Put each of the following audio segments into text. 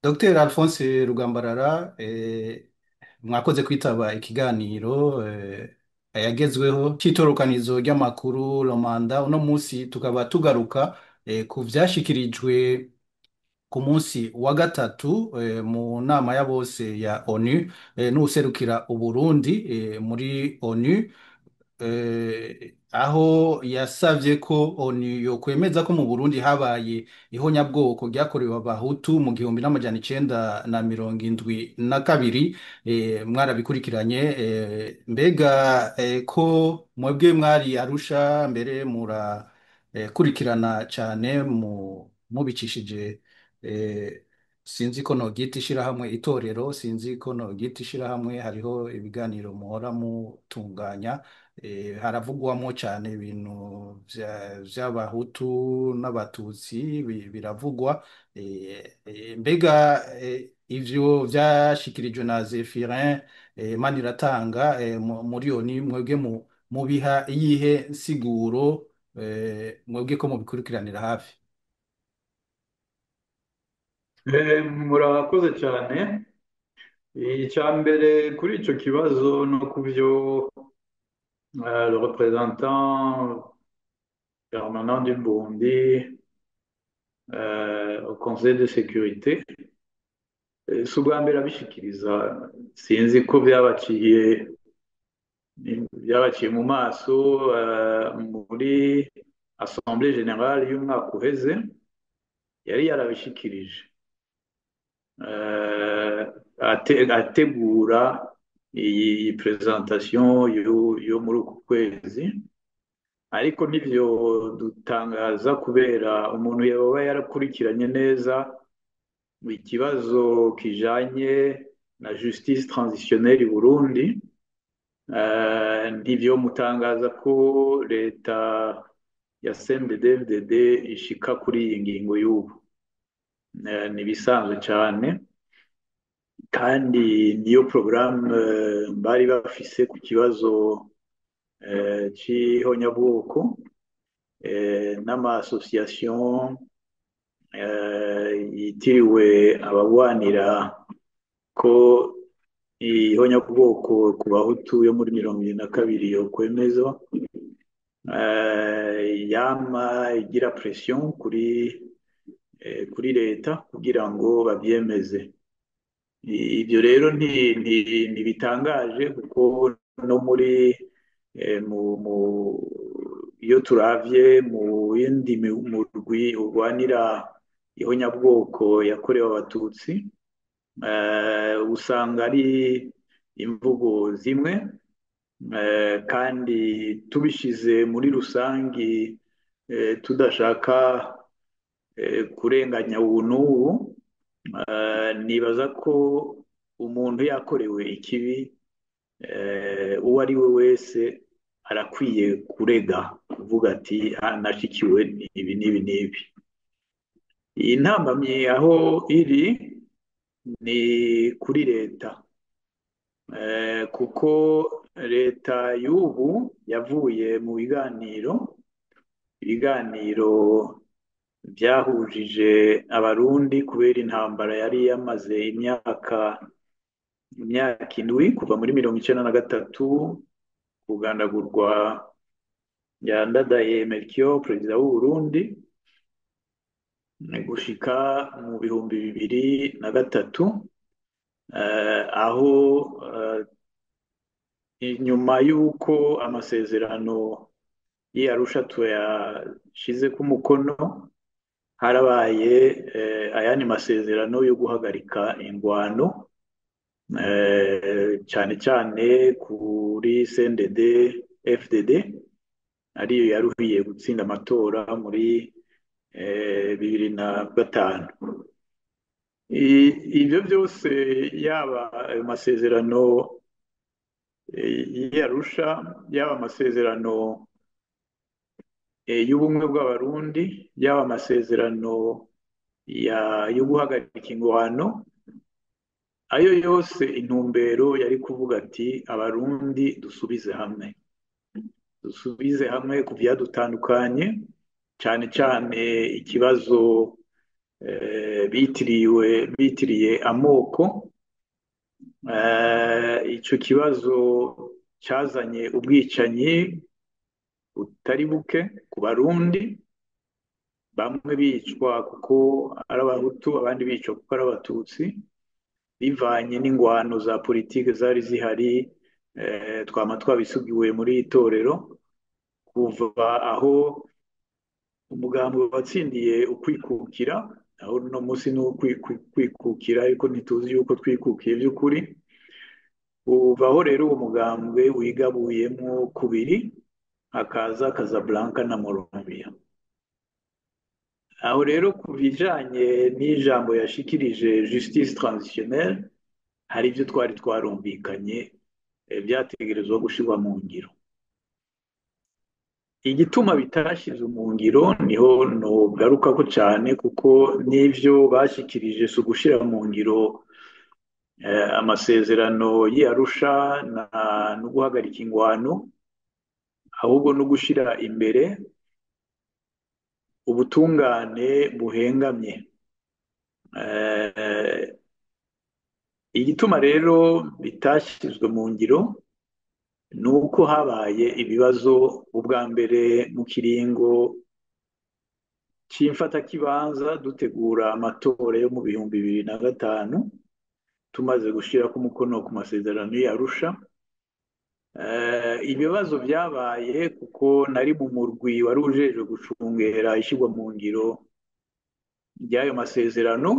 Dr Alphonse Rugambarara, mwakoze kwitaba ikiganiro yagezweho cy'itorokanizo ry'amakuru Romanda. Uno munsi tukaba tugaruka ku vyashikirijwe ku munsi wa gatatu mu nama ya bose ya ONU n'userukira Uburundi muri ONU, aho yasavye ko ONU yokwemeza ko mu Burundi habaye ihonyabwoko ryakorewe abahutu mu 1972. Mwarabikurikiranye, mbega ko mwebwe mwari Arusha, mbere murakurikirana cane mubicishije, sinzi ko nogita ishirahamwe itorero, sinzi ko nogita ishirahamwe, hariho ibiganiro muhora mutunganya, haravugwamo cyane ibintu vy'abahutu n'abatutsi biravugwa. Mbega ivyo vyashikirijwe na Zephirin Maniratanga muri oni, mwebwe mubiha iyihe nsiguro, mwebwe ko mubikurikiranira hafi? Murakoze cyane. Icya mbere kuri icyo kibazo no ku byo le représentant permanent du Burundi au Conseil de sécurité, si ubwa mbere abishikiriza, sinzi ko byabaciye mu maso muri Assemblée Générale y'umwaka uheze yari yarabishikirije ategura iyi presentation yo muri uku kwezi, ariko nivyo dutangaza kubera umuntu yoba yarakurikiranye neza ikibazo kijanye na justice transitionnelle i Burundi. Ntivyo mutangaza ko leta ya CNDD-FDD ishika kuri iyi ngingo y'ubu. Ni bisanzwe cyane, kandi niyo porogaramu bari bafise ku kibazo c'ihonyabwoko, n'ama-association yitiriwe abagwanira ko ihonyabwoko ku bahutu yo muri 1972 yo kwemezwa, yama igira pression kuri leta kugira ngo babyemeze. Ibyo rero ntibitangaje, kuko no muri iyo turavye mu yindi murwi urwanira ihonyabwoko yakorewe abatutsi, usanga ari imvugo zimwe, kandi tubishize muri rusangi, tudashaka kurenganya ubu n'ubu, nibaza ko umuntu yakorewe ikibi, uwo ari we wese arakwiye kurega, kuvuga ati nashikiwe ibi n'ibi n'ibi. Iyi ntambamye aho iri ni kuri leta, kuko leta y'ubu yavuye mu ibiganiro byahujije abarundi kubera intambara yari yamaze imyaka 7 kuva muri 1993, kugandagurwa ya Ndadaye Melchior, perezida w'u Burundi, gushika mu 2003, aho inyuma y'uko amasezerano y'Arusha tuyashize ku mukono, harabaye ayandi masezerano yo guhagarika ingwano, cyane cyane kuri CNDD-FDD, ariyo yaruhiye gutsinda amatora muri 2005. Ibyo byose, yaba ayo masezerano y'Arusha, yaba amasezerano y'ubumwe bw'abarundi, yaba amasezerano yo guhagarika ingwano, ayo yose intumbero yari kuvuga ati abarundi dusubize hamwe ku byadutandukanye, cyane cyane ikibazo bitiriye amoko. Icyo kibazo cyazanye ubwicanyi butari buke ku Barundi, bamwe bicwa kuko ari Abahutu, abandi bicwa kuko ari Abatutsi, bivanye n'ingwano za politiki zari zihari. Twama twabisugiwe muri iri torero kuva aho umugambi watsindiye ukwikukira, aho uno munsi ni ukwikukira ariko ntituzi yuko twikukiye by'ukuri. Uvaho rero uwo mugambwe wigabuyemo kubiri, hakaza Casablanca na Morombia. Aho rero ku bijanye n'ijambo yashikirije justice transitionnelle, hari ibyo twari twarumvikanye byategerezwa gushirwa mu ngiro. Igituma bitashyizwe mu ngiro niho nogarukako cyane, kuko n'ivyo bashikirije si ugushira mu ngiro amasezerano y'i Arusha no guhagarika ingwano, ahubwo no gushira imbere ubutungane buhengamye. Igituma rero bitashyizwe mu ngiro ni uko habaye ibibazo ubwa mbere mu kiringo cy'imfatakibanza dutegura amatora yo mu 2005, tumaze gushyira ku mukono ku masezerano y'Arusha. Ibibazo byabaye kuko nari mu murwi wari ujejwe gucungera ishyirwa mu ngiro ry'ayo masezerano,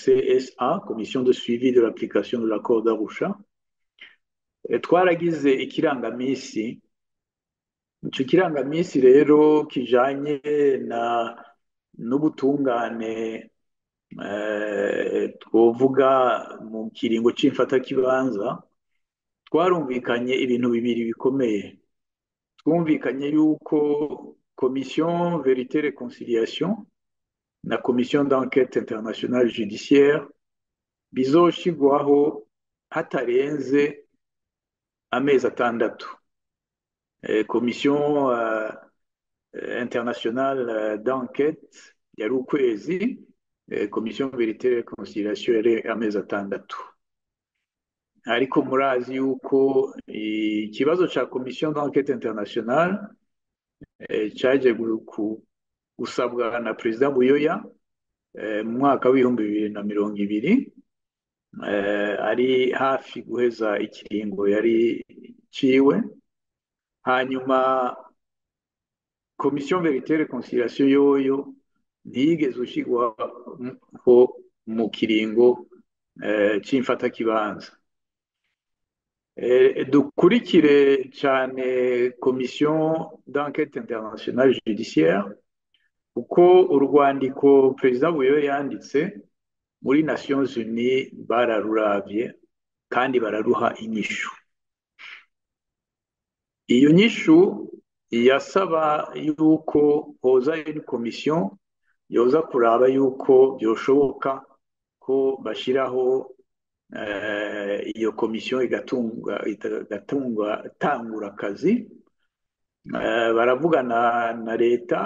CSA, Commission de suivi de l'application de l'accord d'Arusha. Twaragize ikirangamisi. Icyo kirangamisi rero kijanye n'ubutungane, twovuga mu kiringo c'imfatakibanza, twarumvikanye ibintu bibiri bikomeye. Twumvikanye yuko Commission Vérité Réconciliation na Commission d'enquête internationale judiciaire bizoshigwaho hatarenze amezi 6. Commission internationale d'enquête yari ukwezi, Commission Vérité Réconciliation yari amezi 6. Ariko murazi yuko ikibazo ca Commission d'enquête internationale cyaje gusabwa na Perezida Buyoya mu mwaka w'2020, ari hafi guheza ikiringo yari ciwe. Hanyuma Commission Vérité Réconciliation yoyo ntiyigeze ushigwaho mu kiringo c'imfatakibanza. Dukurikire cyane Commission d'enquête internationale judiciaire, kuko urwandiko Perezida Buyoya yanditse muri Nations Unies bararuravye kandi bararuha inyishu. Iyo nyishu yasaba yuko hoza une commission yoza kuraba yuko byoshoboka ko bashiraho iyo komisiyo igatangura akazi. Baravugana na leta,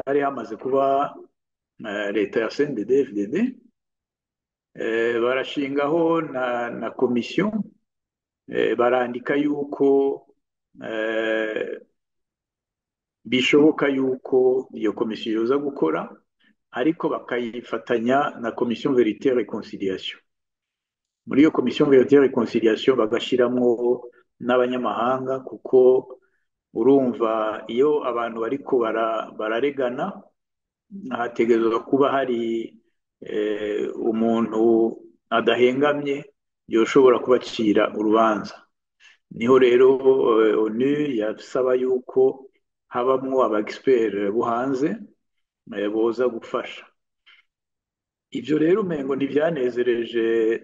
hari hamaze kuba leta ya CNDD-FDD, barashingaho na komisiyo, barandika yuko bishoboka yuko iyo komisiyo yoza gukora, ariko bakayifatanya na Commission Vérité Réconciliation. Muri iyo Commission Vérité Réconciliation bagashiramwo n'abanyamahanga, kuko urumva iyo abantu bariko bararegana hategerezwa kuba hari umuntu adahengamye yoshobora kubacira urubanza. Niho rero ONU yasaba yuko habamwo aba-expert bo hanze boza gufasha. Ivyo rero umengo ntibyanezereje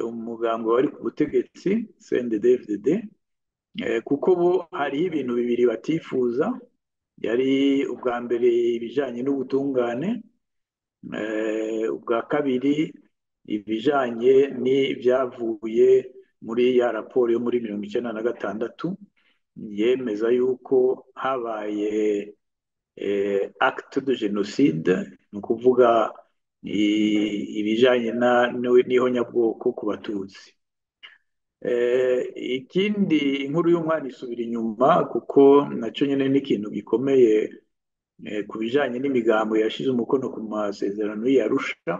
umugambi wari ku butegetsi CNDD-FDD, kuko bo hari ibintu bibiri batifuza. Yari ubwa mbere ibijanye n'ubutungane, ubwa kabiri ibijanye n'ibyavuye muri ya raporo yo muri 1996 yemeza yuko habaye acte de génocide, ni ukuvuga ibijyanye n'ihonyabwoko ku batutsi. Ikindi inkuru y'umwana isubira inyuma kuko nacyo nyine ni ikintu gikomeye ku bijyanye n'imigambo yashyize umukono ku masezerano y'Arusha,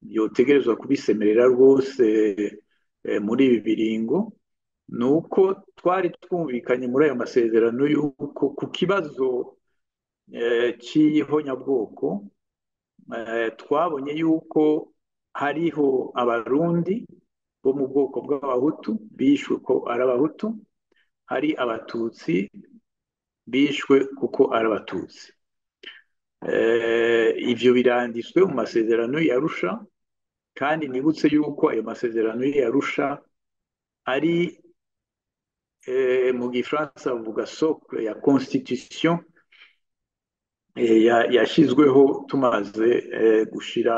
yotegerezwa kubisemerera rwose muri ibi biringo, ni uko twari twumvikanye muri ayo masezerano y'uko ku kibazo cy'ihonyabwoko twabonye yuko hariho abarundi bo mu bwoko bw'abahutu bishwe ko ari abahutu, hari abatutsi bishwe kuko ari abatutsi. Ibyo biranditswe mu masezerano y'Arusha, kandi nibutse yuko ayo masezerano y'Arusha ari mu gifaransa bavuga socle ya constitution yashyizweho tumaze gushyira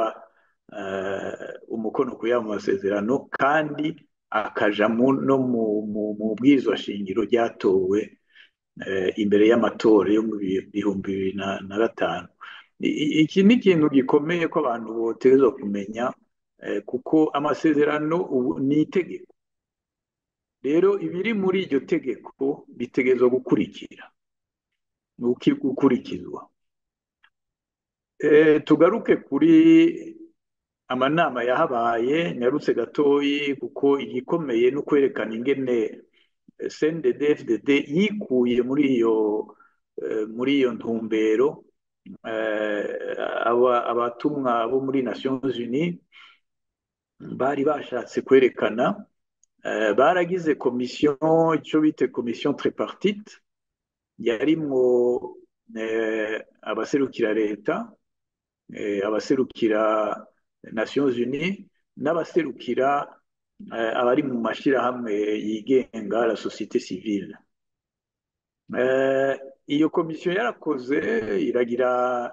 umukono ku y'ayo masezerano, kandi akaja no mu bwirizwa shingiro ryatowe imbere y'amatora yo mu bihumbi bibiri na gatanu. Iki ni ikintu gikomeye ko abantu botegerezwa kumenya, kuko amasezerano ubu ni itegeko. Rero ibiri muri iryo tegeko bitegerezwa gukurikizwa. Tugaruke kuri amanama yahabaye, nyarutse gatoyi, kuko igikomeye no kwerekana ingene CNDD-FDD yikuye muri iyo ntumbero. Abatumwa bo muri Nations Unies bari bashatse kwerekana, baragize komisiyo, icyo bita komisiyo tripartite, yarimwo abaserukira leta, abaserukira Nations Unies, n'abaserukira abari mu mashyirahamwe yigenga, la société civile. Iyo komisiyo yarakoze, iragira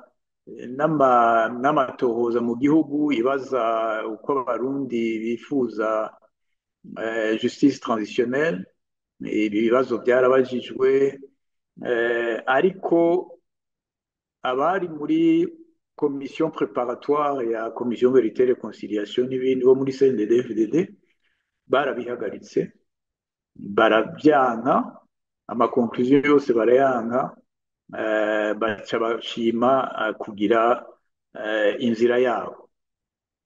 n'amatohoza mu gihugu, ibaza uko abarundi bifuza justice transitionnelle. Ibi bibazo byarabajijwe, ariko abari muri komisiyo préparatoire ya komisiyo vérité et réconciliation n'ibindi bo muri CNDD-FDD barabihagaritse, barabyanka, amakonkluziyo yose barayanka, baca bashima kugira inzira yabo.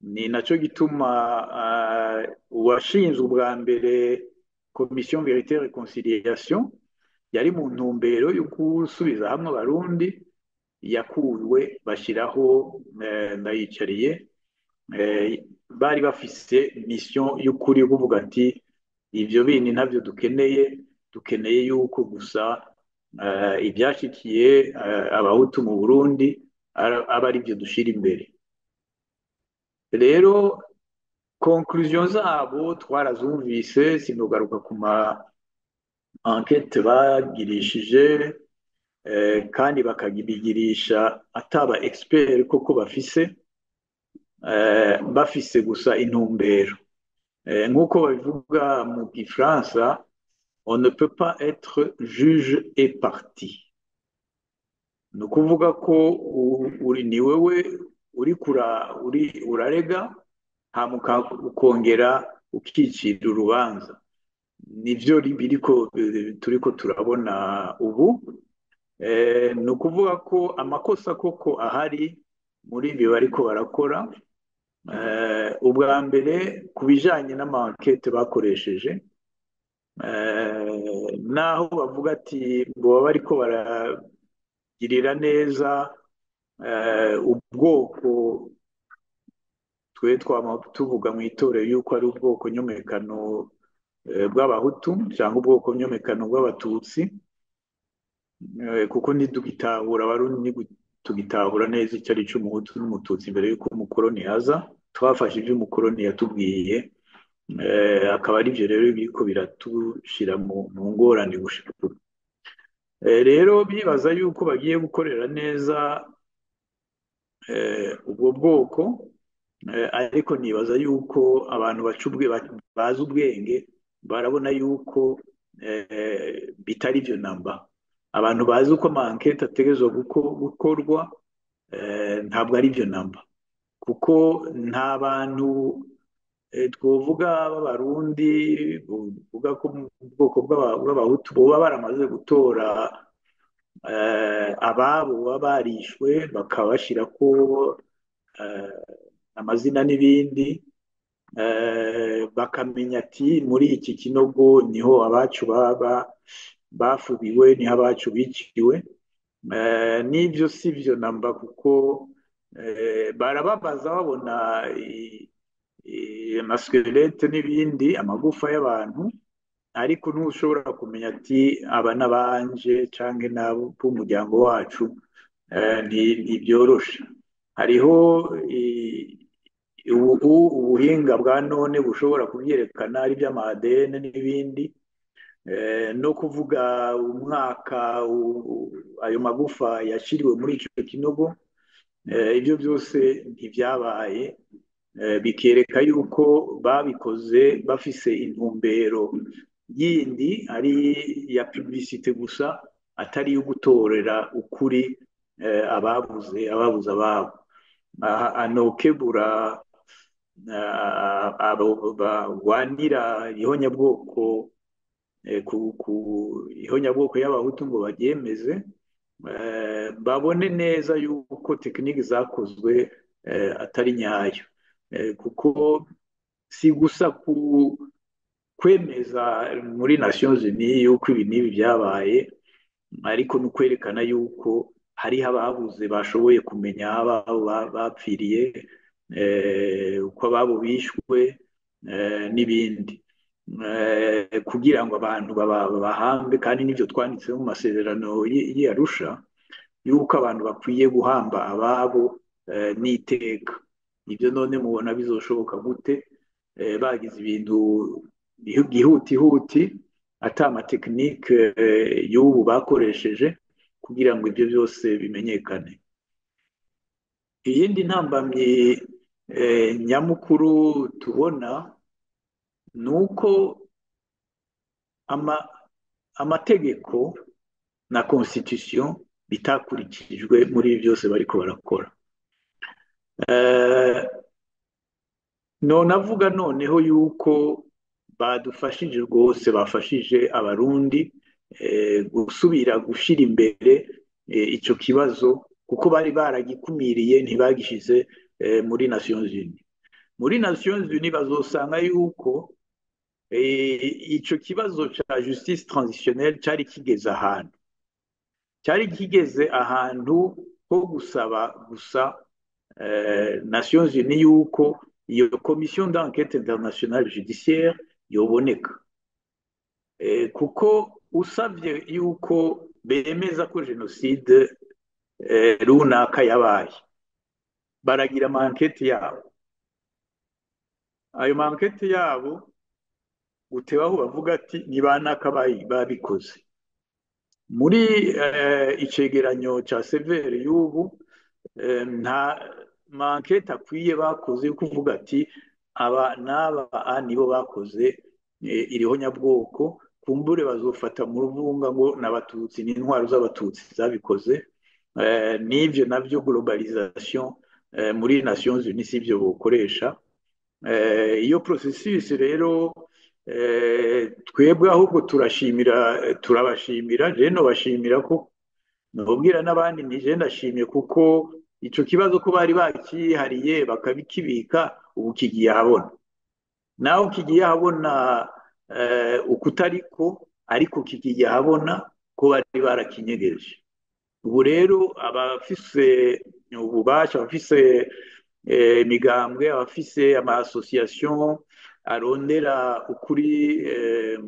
Ni nacyo gituma uwashinze ubwa mbere komisiyo vérité et réconciliation yari mu ntumbero yo gusubiza hamwe abarundi, yakuwe bashyiraho Ndayicariye. Bari bafise mission y'ukuri yo kuvuga ati ibyo bindi ntabyo dukeneye yuko gusa ibyashikiye abahutu mu Burundi aba ari byo dushira imbere. Rero conclusion zabo twarazumvise, sinugaruka ku ma enquête bagirishije, kandi bakabigirisha ataba expert koko bafise gusa intumbero. Nk'uko babivuga mu gifaransa, on ne peut pas être juge et partie. Ni ukuvuga ko ni wewe urarega, ukongera ukicira urubanza. Nivyo turiko turabona ubu. Ni ukuvuga ko amakosa koko ahari muri ibyo bariko barakora. Ubwa mbere ku bijanye n'amankete bakoresheje, naho bavuga ati ngo baba bariko baragirira neza ubwoko twe tuvuga mu itorero yuko ari ubwoko nyomekano bw'abahutu cyangwa ubwoko nyomekano bw'abatutsi, kuko ntitugitahura abarundi, tugitahura neza icyo ari cy'umuhutu n'umututsi mbere y'uko umukoroni aza. Twafashe ibyo umukoroni yatubwiye, akaba ari byo rero biriko biratushira mu ngorane gushika ubu. Rero bibaza yuko bagiye gukorera neza ubwo bwoko, ariko nibaza yuko abantu bazi ubwenge barabona yuko bitari byo namba. abantu bazi uko ama ankete ategerezwa gukorwa, ntabwo ari byo namba, kuko nta bantu twovuga b'abarundi buvuga ko mu bwoko bw'abahutu boba baramaze gutora ababo baba barishwe bakabashyira ko amazina n'ibindi, bakamenya ati muri iki kinogo niho abacu baba bafubiwe, niho abacu biciwe. N'ibyo si byo namba, kuko barababaza babona amaskelete n'ibindi, amagufa y'abantu, ariko ntushobora kumenya ati aba n'abanje cyangwa n'abo b'umuryango wacu. ntibyoroshe. Hariho ubuhinga bwa none bushobora kubyerekana ari iby'ama-ADN n'ibindi, no kuvuga umwaka ayo magufa yashyiriwe muri icyo kinogo. Ibyo byose ntibyabaye, bikereka yuko babikoze bafise intumbero yindi ari iya publicite gusa, atari iyo gutorera ukuri ababuze ababo. Anokebura abo barwanira ihonyabwoko ku ihonyabwoko y'abahutu ngo baryemeze, babone neza yuko tekiniki zakozwe atari nyayo, kuko si gusa kwemeza muri Nations Unies yuko ibi n'ibi byabaye, ariko no kwerekana yuko hariho ababuze bashoboye kumenya ababo bapfiriye, uko ababo bishwe n'ibindi, kugira ngo abantu bahambe. Kandi n'ibyo twanditse mu masezerano y'Arusha, yuko abantu bakwiye guhamba ababo n'iteka. Ibyo none mubona bizoshoboka gute bagize ibintu ihutihuti, ata amatekinike y'ubu bakoresheje kugira ngo ibyo byose bimenyekane. Iyindi ntambamyi nyamukuru tubona ni uko amategeko na constitution bitakurikijwe muri ibi byose bariko barakora. Nonavuga noneho yuko badufashije rwose, bafashije abarundi gusubira gushira imbere icyo kibazo, kuko bari baragikumiriye ntibagishize muri Nations Unies. Muri Nations Unies bazosanga yuko icyo kibazo cya justice transitionnelle cyari kigeze ahantu ho gusaba gusa Nations Unies yuko iyo commission d'enquête internationale judiciaire yoboneka, kuko usabye yuko bemeza ko jenoside runaka yabaye, baragira amankete yabo. Ayo mankete yabo gutebaho bavuga ati ni banaka babikoze. Muri icegeranyo cya severe y'ubu nta mankete akwiye bakoze yo kuvuga ati aba n'aba nibo bakoze iriho nyabwoko, kumbure bazofata mu ruvunga ngo n'abatutsi n'intwaro z'abatutsi zabikoze. N'ibyo nabyo globalisation muri Nations Unies ibyo bokoresha. Iyo processus rero twebwe ahubwo turabashimira, je nobashimira ko nobwira n'abandi nije ndashimye, kuko ico kibazo ko bari bakihariye bakabikibika, ubu kigiye ahabona. Naho kigiye ahabona ukutariko, ariko kigiye ahabona ko bari barakinyegeje. Ubu rero abafise ububasha, abafise imigambwe, abafise ama association arondera ukuri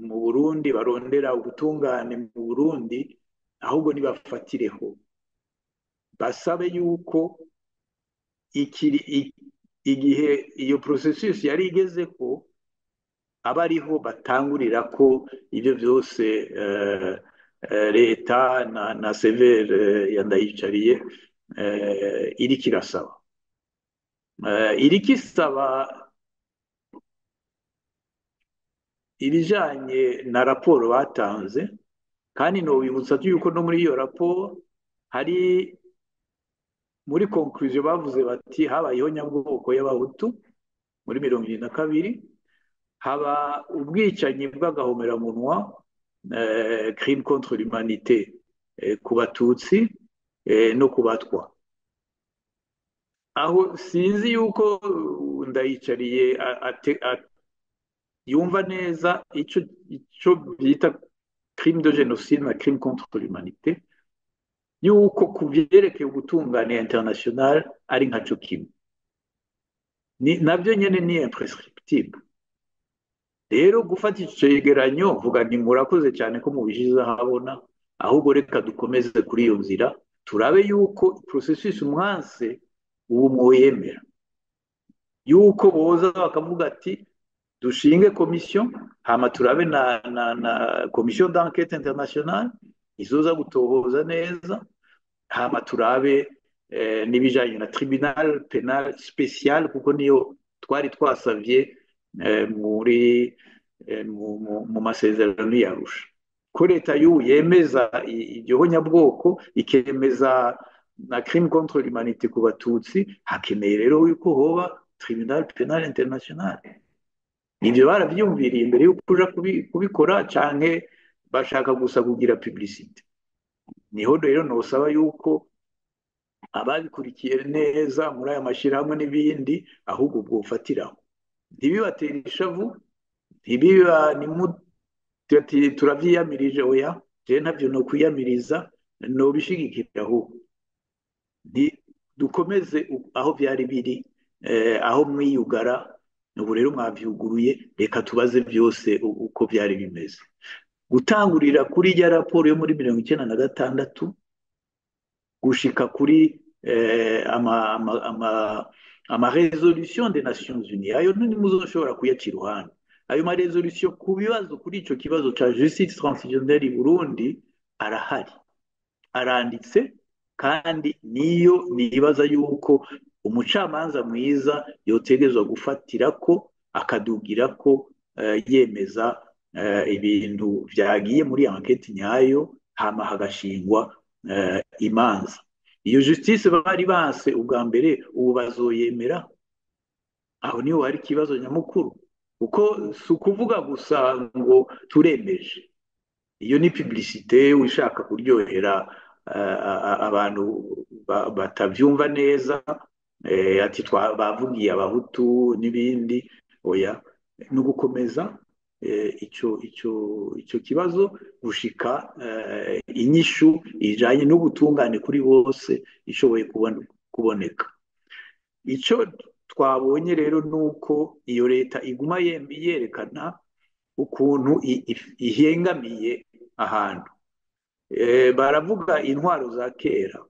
mu Burundi, barondera ubutungane mu Burundi, ahubwo nibafatireho basabe yuko igihe iyo processus yari igeze ko aba ariho batangurira ko ibyo byose leta na severe yandayicariye iriko irasaba. Iriko isaba ibijanye na raporo batanze, kandi nobibutsa yuko no muri iyo raporo hari muri conclusion bavuze bati habayeho nyabwoko y'abahutu muri 1972, haba ubwicanyi bw'agahomeраmunwa, crime contre l'humanité, ku batutsi no ku batwa. Aho sinzi yuko Ndayicariye yumva neza icyo byita crime de génocide na crime contre l'humanité, yuko ku byerekeye ubutungane international ari nkaco kimwe, nabyo nyene ni imprescriptible. Rero gufata icyo cegeranyo vuga nti murakoze cyane ko mubishize ahabona, ahubwo reka dukomeze kuri iyo nzira turabe yuko processus umwanse ubu mwoyemera, yuko boza bakavuga ati dushinge komisiyo, hama turabe na komisiyo d'enquête internationale izoza gutohoza neza, hama turabe n'ibijanye na tribunal penal special, kuko niyo twari twasavye muri mu masezerano y'Arusha, ko leta y'ubu yemeza iryo nyabwoko ikemeza na crime contre l'humanité ku batutsi, hakeneye rero yuko hoba tribunal penal international. Ibyo barabyumviriye imbere y'uko uja kubikora canke bashaka gusa kugira publicité? Niho rero nosaba yuko ababikurikiye neza muri aya mashyirahamwe n'ibindi ahubwo bwofatiraho, ntibibatera ishavu, ntibiba turavyiyamirije, oya, je ntabyo no kwiyamiriza, nobishigikira ahubwo dukomeze aho byari biri, aho mwiyugara ubu rero mwavyuguruye, reka tubaze byose uko byari bimeze, gutangurira kuri ya raporo yo muri 1996 gushika kuri ama resolution des Nations Unies, ayo ntimuzoshobora kuyaca iruhande. Ayo ma resolution ku bibazo, kuri ico kibazo ca justice transitionnelle i Burundi arahari, aranditse, kandi niyo nibaza yuko umucamanza mwiza yotegezwa gufatirako akadugirako, yemeza ibintu vyagiye muri enquête nyayo, hama hagashingwa imanza. Iyo justice bari banse ubwa mbere, ubu bazoyemera? Aho niho hari ikibazo nyamukuru, kuko si ukuvuga gusa ngo turemeje, iyo ni publicité ushaka kuryohera abantu batavyumva neza, ati bavugiye abahutu n'ibindi, oya, ni ugukomeza icyo kibazo gushika inyishu ijanye n'ubutungane kuri bose ishoboye kuboneka. Icyo twabonye rero nuko iyo leta iguma yerekana ukuntu ihengamiye ahantu. Baravuga intwaro za kera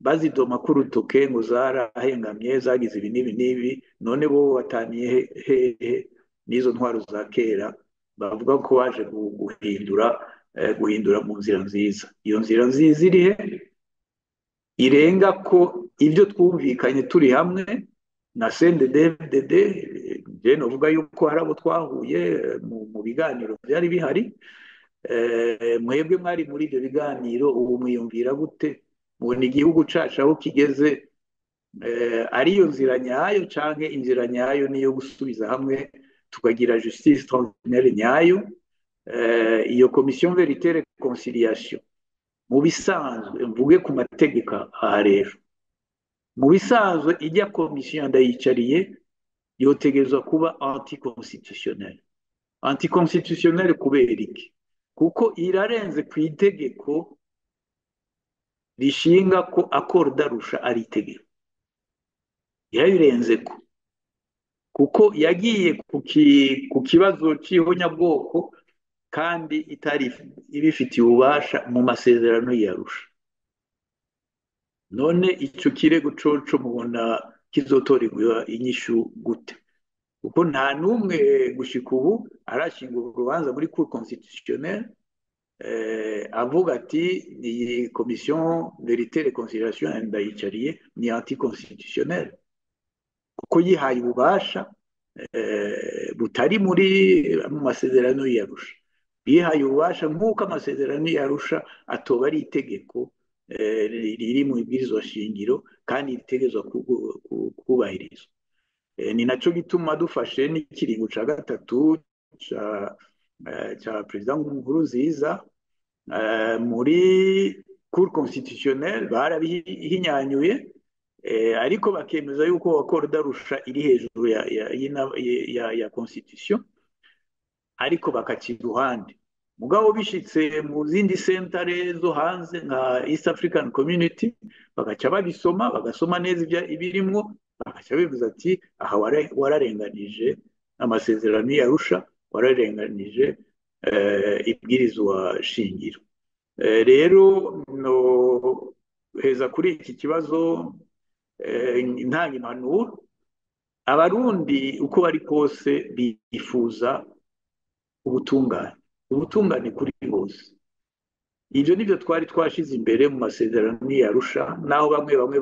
bazidoma ku rutoke ngo zarahengamye, zagize ibi n'ibi n'ibi, none bo bataniye hehe n'izo ntwaro za kera bavuga ko baje guhindura mu nzira nziza? Iyo nzira nziza iri he? Irenga ko ibyo twumvikanye turi hamwe na CNDD-FDD. Je novuga yuko hari abo twahuye mu biganiro byari bihari, mwebwe mwari muri ibyo biganiro, ubu mwiyumvira gute? mubona igihugu cacu aho kigeze, ariyo nzira nyayo canke inzira nyayo niyo gusubiza hamwe tukagira justice transitionnelle nyayo? Iyo commission vérité réconciliation mu bisanzwe, mvuge ku mategeko aha rero, mu bisanzwe ijya komisiyo Ndayicariye yotegerezwa kuba anticonstitutionnelle. Anticonstitutionnelle kubera iki? Kuko irarenze ku itegeko rishinga ko accord d'Arusha ari itegeko, yabirenze ko, kuko yagiye ku kibazo cy'ihonyabwoko kandi itari ibifitiye ububasha mu masezerano y'Arusha. None icyo kirego coco mubona kizotorerwa inyishu gute? Kuko nta n'umwe gushika ubu arashinga urubanza muri cour constitutionnelle avuga ati iyi commission vérité réconciliation Ndayicariye ni anticonstitutionnelle, kuko yihaye ububasha butari mu masezerano y'Arusha. bihaye ububasha nk'uko amasezerano yarusha atoba ari itegeko riri mu ibwirizwa shingiro kandi ritegerezwa kubahirizwa. Ni nacyo gituma dufashe n'ikiringo cya gatatu cya perezida Nkurunziza muri cour constitutionnelle barabihinyanyuye, ariko bakemeza yuko accord d'Arusha iri hejuru ya constitution, ariko bakaca iruhande. Mugabo bishitse mu zindi sentare zo hanze nka East African Community bagaca babisoma, bagasoma neza ibirimwo, bagaca bivuze ati aha wararenganije amasezerano yarusha, wararenganije ibwirizwa shingiro. Rero no heza kuri iki kibazo ntanga impanuro abarundi uko bari kose bifuza ubutungane kuri bose. Ibyo nibyo twari twashize imbere mu masezerano yarusha, naho bamwe bamwe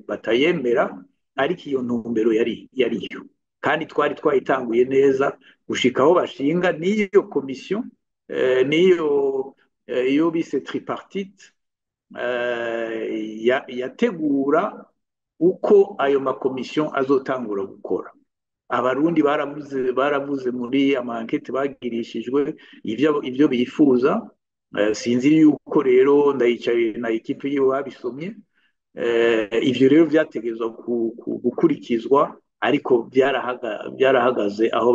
batayemera, ariko iyo ntumbero yariyo kandi twari twayitanguye neza gushika aho bashinga n'iyo komisiyo iyo bise tripartite yategura uko ayo makomisiyo azotangura gukora. Abarundi baravuze muri amankete bagirishijwe ibyo bifuza. Sinzi yuko rero ndayicaye na ekipe yiwe babisomye. Ibyo rero byategerezwa gukurikizwa, ariko byarahagaze aho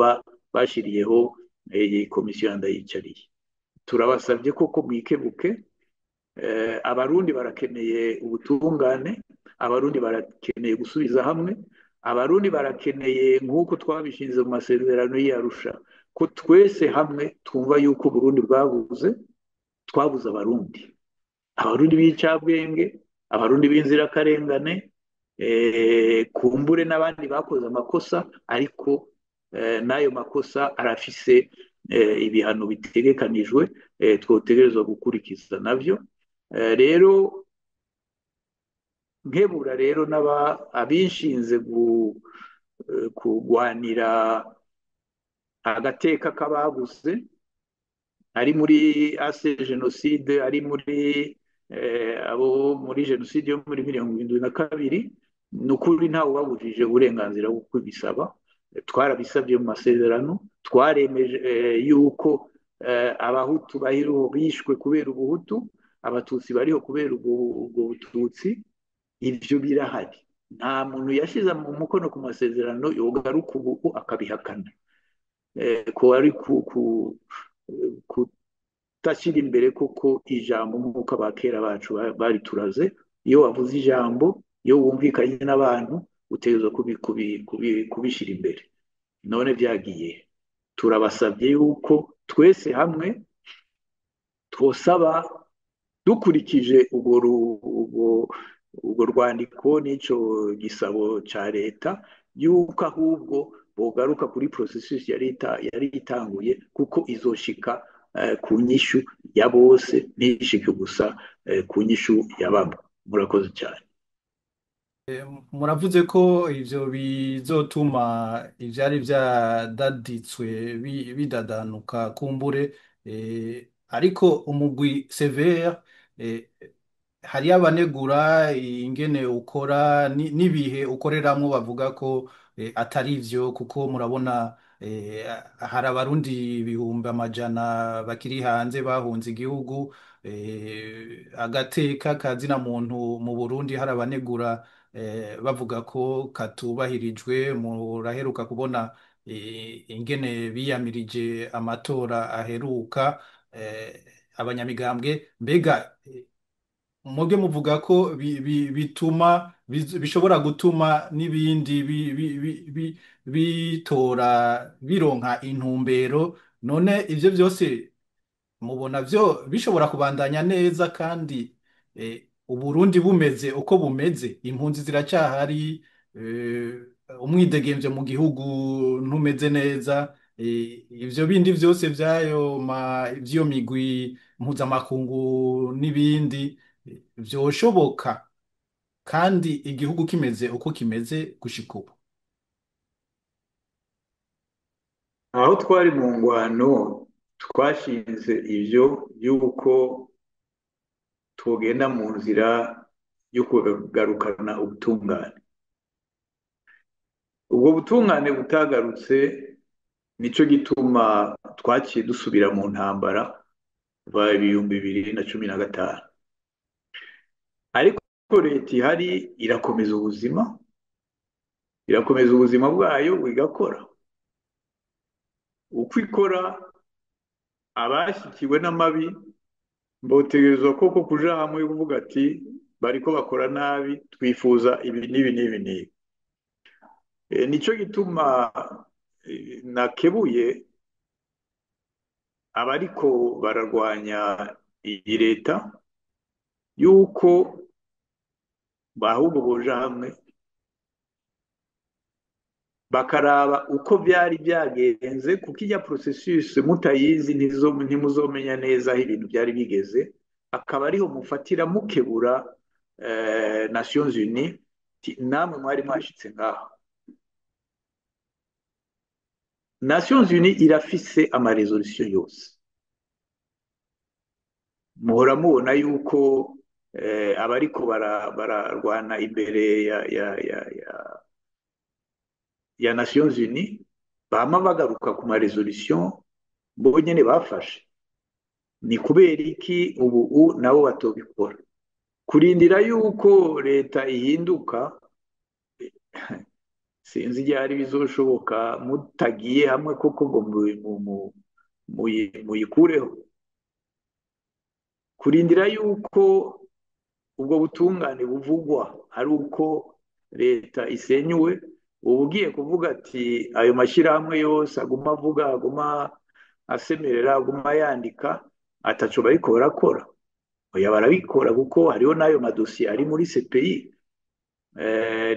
bashiriyeho komisiyo ndayicariye. Turabasabye koko mwikebuke. Abarundi barakeneye ubutungane, abarundi barakeneye gusubiza hamwe, abarundi barakeneye nk'uko twabishinze mu masezerano y'Arusha ko twese hamwe twumva yuko Burundi twabuze abarundi b'icabwenge, abarundi b'inzirakarengane, kumbure n'abandi bakoze amakosa, ariko n'ayo makosa arafise ibihano bitegekanijwe twotegerezwa gukurikiza navyo. Rero nkebura rero abishinze kurwanira agateka k'ababuze, ari muri ase jenoside, ari muri abo muri jenoside yo muri 1972, ni ukuri ntawe ubabujije uburenganzira bwo kubisaba. Twarabisabye mu masezerano, twaremeje yuko abahutu bahiriho bishwe kubera ubuhutu, abatutsi bariho kubera ubwo bututsi. Ibyo birahari, nta muntu yashize mu mukono ku masezerano yogaruka ubu akabihakana, ko ari kutashyira imbere koko ijambo nk'uko abakera bacu barituraze. Iyo wavuze ijambo, iyo wumvikanye n'abantu, utegerezwa kubishyira imbere. None byagiye, turabasabye yuko twese hamwe twosaba dukurikije ubwo rwandiko n'icyo gisabo cya leta, yuko ahubwo bogaruka kuri processus yari itanguye, kuko izoshika ku nyishu ya bose, ntishike gusa ku nyishu ya bamwe. Murakoze cyane. Muravuze ko ivyo bizotuma ivyari vyadaditswe bidadanuka kumbure, ariko umugwi severe hari abanegura ingene ukora n'ibihe ukoreramwo, bavuga ko atari ivyo, kuko murabona hari abarundi ibihumbi amajana bakiri hanze bahunze igihugu. Agateka kazina muntu mu Burundi hari abanegura bavuga ko katubahirijwe. Muraheruka kubona ingene biyamirije amatora aheruka abanyamigambwe. Mbega mwebwe muvuga ko bishobora gutuma n'ibindi bitora bironka intumbero. None ivyo byose mubona byo bishobora kubandanya neza, kandi Uburundi bumeze uko bumeze, impunzi ziracyahari, umwidegemvyo mu gihugu ntumeze neza, ivyo bindi byose vy'iyo migwi mpuzamakungu n'ibindi vyoshoboka, kandi igihugu kimeze uko kimeze gushika ubu? Aho twari mu ngwano twashinze ibyo y'uko tugenda mu nzira yo kugarukana ubutungane. ubwo butungane butagarutse, nicyo gituma twaciye dusubira mu ntambara kuva 2015. ariko leta ihari irakomeza ubuzima bwayo igakora uko ikora. Abashyikiwe n'amabi botegerezwa koko kuja hamwe kuvuga ati bariko bakora nabi, twifuza ibi n'ibi n'ibi n'ibi. Nicyo gituma nakebuye abariko bararwanya iyi leta yuko bahubwo boja hamwe bakaraba uko byari byagenze, kuko ijya processus mutayizi ntimuzomenya neza aho ibintu byari bigeze. Akaba ariho mufatira mukebura Nations Unies, namwe mwari mwashitse ngaho. Nations Unies irafise amaresolution yose, muhora mubona yuko abariko bararwana imbere ya Nations Unies bama bagaruka ku maresolution bo nyene bafashe. Ni kubera iki ubu nabo batobikora? Kurindira yuko leta ihinduka, sinzi ryari bizoshoboka mutagiye hamwe koko ngo muyikureho. Kurindira yuko ubwo butungane buvugwa ari uko leta isenyuwe, uba ugiye kuvuga ati ayo mashyirahamwe yose aguma avuga, aguma asemerera, aguma yandika, ataco bariko barakora. Oya, barabikora kuko hariho n'ayo madosiye ari muri CPI.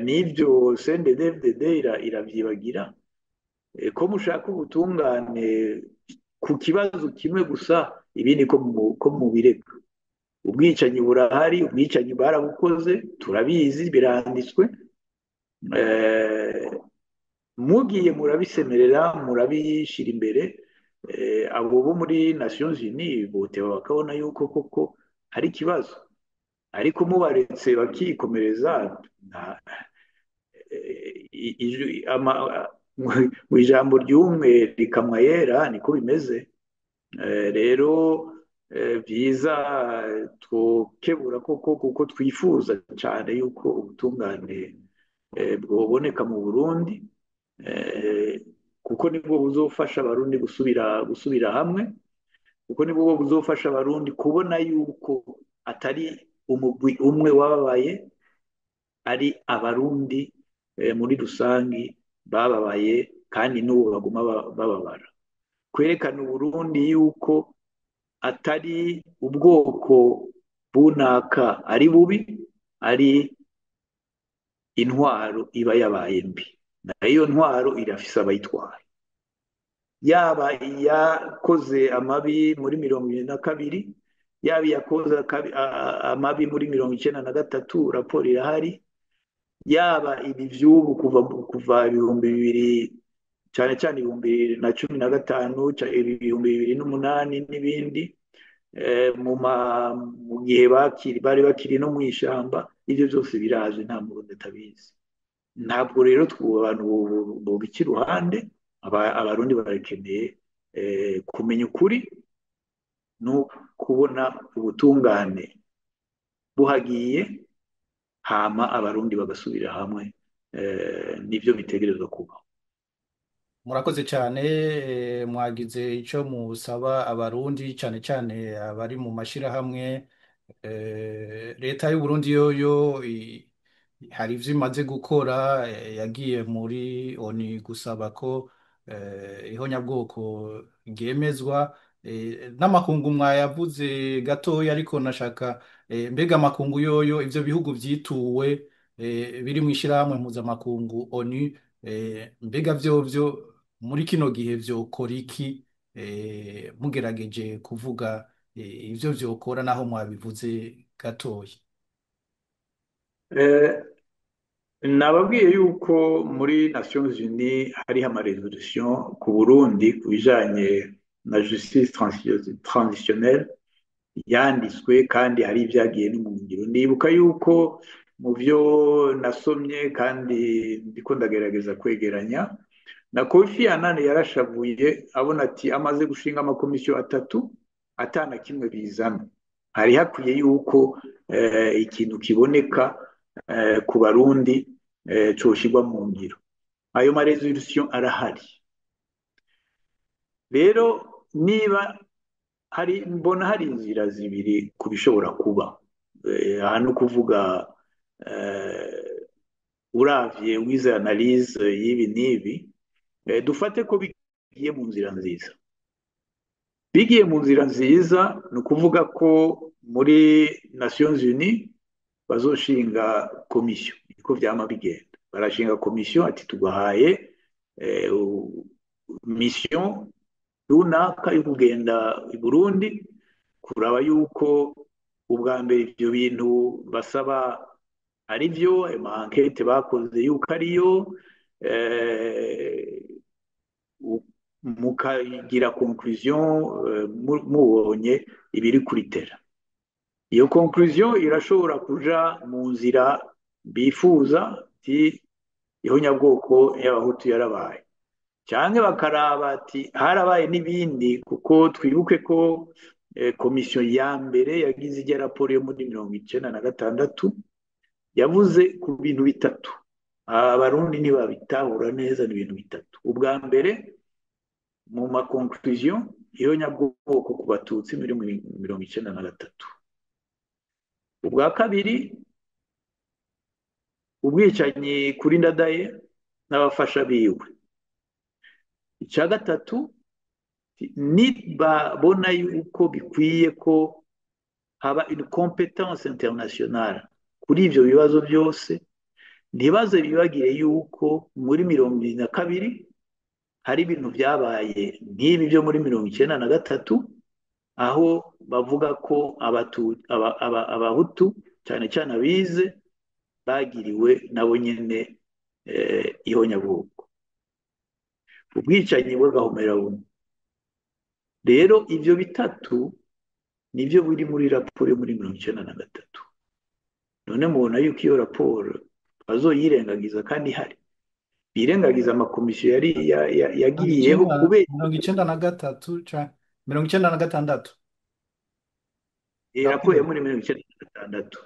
N'ibyo CNDD-FDD iravyibagira. Ko mushaka ubutungane ku kibazo kimwe gusa, ibindi ko mubireka. Ubwicanyi burahari, ubwicanyi barabukoze, turabizi, biranditswe. Mugiye murabisemerera, murabishira imbere, abo bo muri Nations Unies botewe bakabona yuko koko hari ikibazo. Ariko mubaretse bakikomereza, mu ijambo ry'umwe rikamwa yera, niko bimeze. Rero byiza twokebura koko, kuko twifuza cyane yuko ubutungane bwoboneka mu Burundi, kuko nibwo buzofasha abarundi gusubira hamwe, kuko nibwo buzofasha abarundi kubona yuko atari umugwi umwe wababaye, ari abarundi muri rusangi bababaye, kandi n'ubu baguma bababara. Kwerekana Uburundi yuko atari ubwoko bunaka ari bubi, ari intwaro iba yabaye mbi, nayo ntwaro irafise abayitwara. Yaba iyakoze amabi muri 2022, yaba iyakoze amabi muri 1993, raporo irahari. Yaba ibi vy'ubu kuva 2000, cyane cyane 2015, 2008 n'ibindi, mu gihe bari bakiri no mu ishamba, ibyo byose biraje, nta murundi atabizi. Ntabwo rero abantu bobica iruhande. Abarundi barakeneye kumenya ukuri no kubona ubutungane buhagiye, hama abarundi bagasubira hamwe. Nibyo bitegerezwa kuba. Murakoze cyane. Mwagize icyo musaba abarundi, cyane cyane abari mu mashyirahamwe. Leta y'u Burundi yoyo hari ivyo imaze gukora. Yagiye muri ONU gusaba ko ihonyabwoko ryemezwa. N'amakungu mwayavuze gatoya, ariko nashaka mbega amakungu yoyo, ivyo bihugu vyituwe biri mu ishyirahamwe mpuzamakungu ONU, mbega vyovyo muri kino gihe vyokora iki, mugerageje kuvuga ivyo vyokora naho mwabivuze gatoya? Nababwiye yuko muri Nations Unies hariho amaresolution ku Burundi ku bijanye na justice transitionnelle yanditswe kandi hari ibyagiye no mu ngiro. Ndibuka yuko mu byo nasomye kandi ndiko ndagerageza kwegeranya, na Kofi Annan yarashavuye abona ati amaze gushinga amakomisiyo atatu atana kimwe bizana, hari hakwiye yuko ikintu kiboneka ku barundi coshyirwa mu ngiro. Ayo ma resolution arahari. Rero niba mbona hari inzira zibiri ku bishobora kuba, aha ni ukuvuga uravye wize analyse y'ibi n'ibi, dufate ko bigiye mu nzira nziza. Bigiye mu nzira nziza ni ukuvuga ko muri Nations Unies bazoshinga komisiyo, niko vyama bigenda. Barashinga komisiyo ati tugahaye mission runaka yo kugenda i Burundi kuraba yuko ubwa mbere ivyo bintu basaba ari byo, ankete bakoze yuko ariyo, mukagira conclusion mubonye ibiri kuri tera. Iyo conclusion irashobora kuja mu nzira bifuza ati ihonyabwoko y'abahutu yarabaye, cyangwa bakaraba ati harabaye n'ibindi, kuko twibuke ko komisiyo ya mbere yagize ijya raporo yo muri 1996 yavuze ku bintu bitatu. Abarundi ntibabitahura neza, ni ibintu bitatu. Ubwa mbere mu ma conclusion ihonyabwoko ku batutsi muri 1993. Ubwa kabiri ubwicanyi kuri Ndadaye n'abafasha biwe. Icya gatatu nibabona yuko bikwiye ko haba une compétence internationale kuri ivyo bibazo byose, ntibaze bibagire yuko muri 2022 hari ibintu byabaye nk'ibi byo muri 1993, aho bavuga ko abahutu cyane cyane abize bagiriwe nabo nyene ihonyabwoko, ubwicanyi bw'agahomera bumwe. Rero ivyo bitatu nivyo biri muri raporo yo muri 1993. None mubona yuko iyo raporo bazoyirengagiza kandi hari birengagiza amakomisiyo yari yagiyeho kubera 1993 canke 1996. raporo yo muri 1996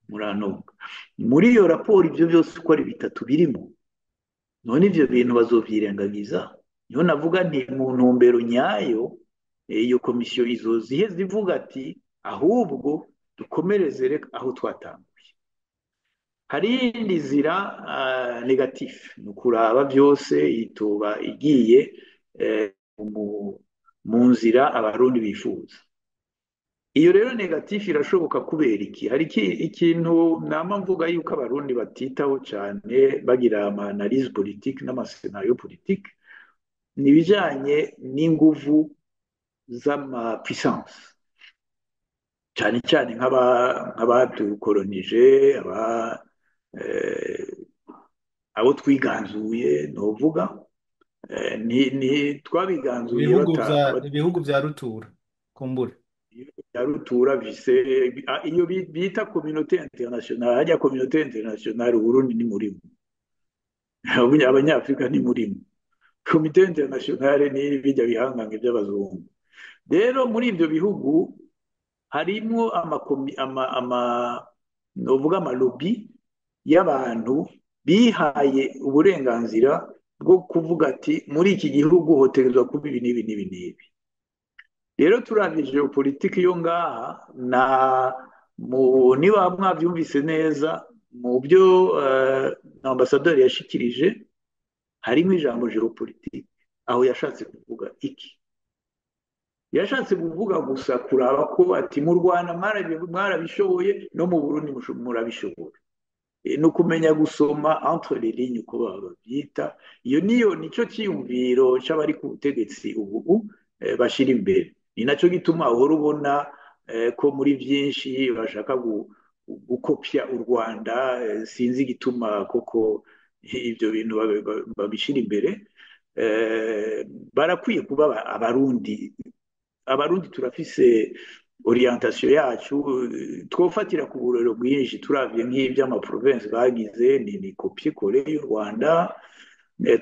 murantunga. Muri iyo raporo ivyo byose uko ari bitatu birimo, none ivyo bintu bazovyirengagiza. Niho navuga nti mu ntumbero nyayo iyo komisiyo izozihe zivuga ati ahubwo dukomereze aho twatanguye. Hari iyindi zira negatif, ni ukuraba byose itoba igiye mu nzira abarundi bifuza. Iyo rero negatif irashoboka kubera iki? Hari ikintu nama mvuga yuko abarundi batitaho cyane bagira ama analyse politique n'amasenario politique, nibijanye n'inguvu z'ama puissance, cyane cyane nk'abadukolonije, abo twiganzuye novuga, twabiganzuye ibihugu vya rutura kumbure ya rutura iyo bita communauté internationale. Hajya communauté internationale Burundi ni murimo, abanyafrika ni murimo. Communauté internationale ni bijya bihangange by'abazungu. Rero muri ibyo bihugu harimo novuga amalobi y'abantu bihaye uburenganzira bwo kuvuga ati muri iki gihugu hotegezwa kuba ibi n'ibi n'ibi n'ibi. Rero turavye geopolitike yo ngaha niba mwavyumvise neza mu byo ambasaderi yashikirije, harimo ijambo geopolitike. Aho yashatse kuvuga iki? Yashatse kuvuga gusa kuraba ko ati mu Rwanda mwarabishoboye no mu Burundi murabishoboye. No kumenya gusoma entre les lignes uko babyita. Iyo nico cyiyumviro cy'abari ku butegetsi ubu bashira imbere. Ni nacyo gituma uhora ubona ko muri byinshi bashaka gukopya u Rwanda. Sinzi igituma koko ibyo bintu babishira imbere. Barakwiye kuba abarundi abarundi turafise orientation yacu, twofatira ku burero bwinshi turavye nk'ivy'amaprovinsi bagize ni kopie kole y'u Rwanda.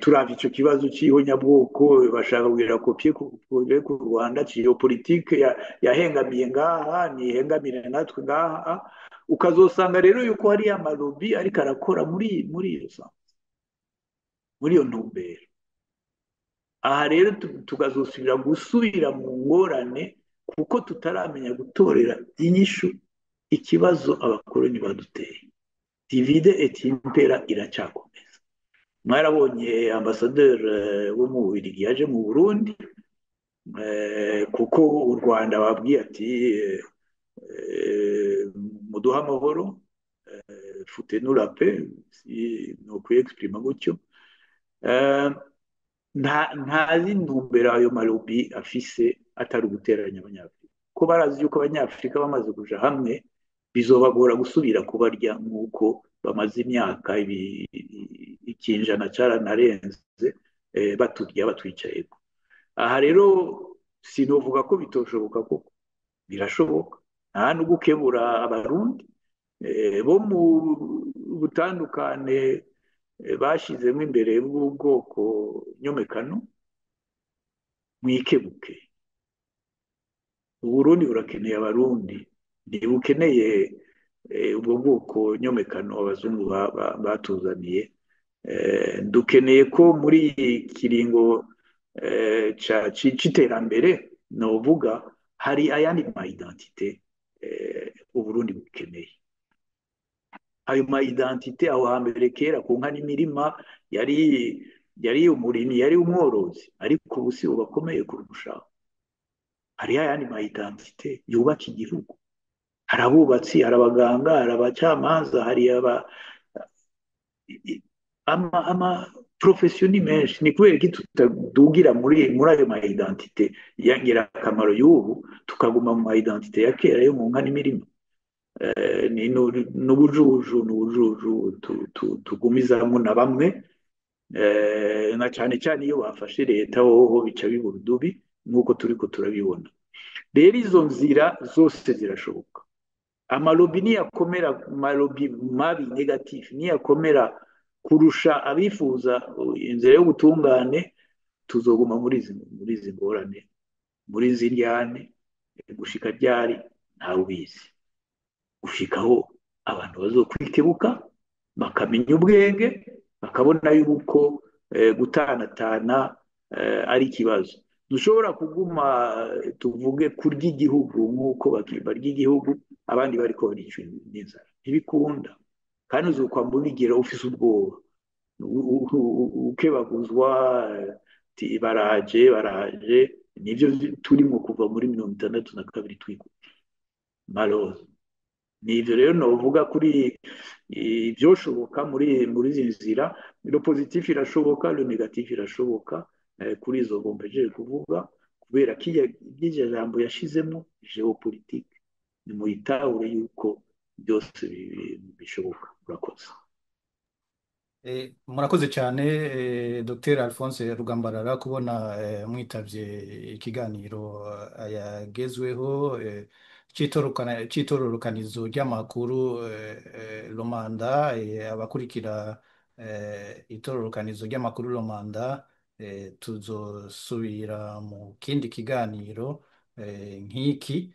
Turavye ico kibazo c'ihonyabwoko bashaka kugira kopie kole ku Rwanda, ciyo politike yahengamiye ngaha nihengamire natwe ngaha, ukazosanga rero yuko hari amalobi ariko arakora muri iyo ntumbero. Aha rero tukazosubira mu ngorane kuko tutaramenya gutorera inyishu ikibazo abakoloni baduteye. Divide et impera iracyakomeza. Mwarabonye ambasaderi wo mu Bubiligi yaje mu Burundi, kuko u Rwanda babwiye ati muduha amahoro, fute nurape, ni ukuyexprima gutyo. Ntazi ntumbero ayo malobi afise atari uguteranya abanyafurika, ko barazi yuko abanyafurika bamaze kuja hamwe bizobagora gusubira kubarya nk'uko bamaze imyaka ikinjana caranarenze baturya batwicayeko. Aha rero sinovuga ko bitoshoboka, koko birashoboka, nta no gukebura abarundi bo mu butandukane bashizemo imbere bw'ubwoko nyomekano, mwikebuke. Uburundi burakeneye abarundi, ntibukeneye ubwo bwoko nyomekano abazungu batuzaniye. Dukeneye ko muri kiringo c'iterambere novuga hari ayandi ma identite Uburundi bukeneye. Ayo ma identite aho hambere kera ku nka n'imirima yari umurimyi, yari umworozi, ariko ubu si bakomeye kurushaho. Hari ayandi ma identite yubaka igihugu, hari abubatsi, hari abaganga, hari abacamanza, hari ama professioni menshi. Ni kubera ko tutadugira muri ayo ma identite yangira akamaro y'ubu, tukaguma mu ma identite ya kera yo mu nka n'imirima. N'ubujuju tugumizamo na bamwe, na cyane cyane iyo bafashe leta hoho bica bibura udubi nk'uko turiko turabibona. Rero izo nzira zose zirashoboka. Amalobi niyakomera, amalobi mabi negatif niyakomera kurusha abifuza inzira y'ubutungane, tuzoguma muri izi ngorane, muri izi njyane gushika ryari ntawe ubizi. Gushikaho abantu bazokwikebuka bakamenya ubwenge, bakabona yuko gutanatana ari ikibazo. Dushobora kuguma tuvuge kurya igihugu nk'uko barya igihugu abandi bariko baricwa n'inzara, ntibikunda. Kandi uzokwamba ubigera ufise ubwoba, ukebaguzwa baraje. Nivyo turimo kuva muri 62 twikuye maloza. Nivyo rero novuga kuri ivyoshoboka muri izi nzira. Le positif irashoboka, le negatif irashoboka, kuri izo bombeje kuvuga, kubera kirya jambo yashizemo geopolitique. Ni muyitahure yuko byose bishoboka. Murakoze. Murakoze cyane Dr Alphonse Rugambarara kubona mwitavye ikiganiro yagezweho c'itororokanizo ry'amakuru Lomanda. Abakurikira itororokanizo ry'amakuru Lomanda, tuzosubira mu kindi kiganiro nk'iki.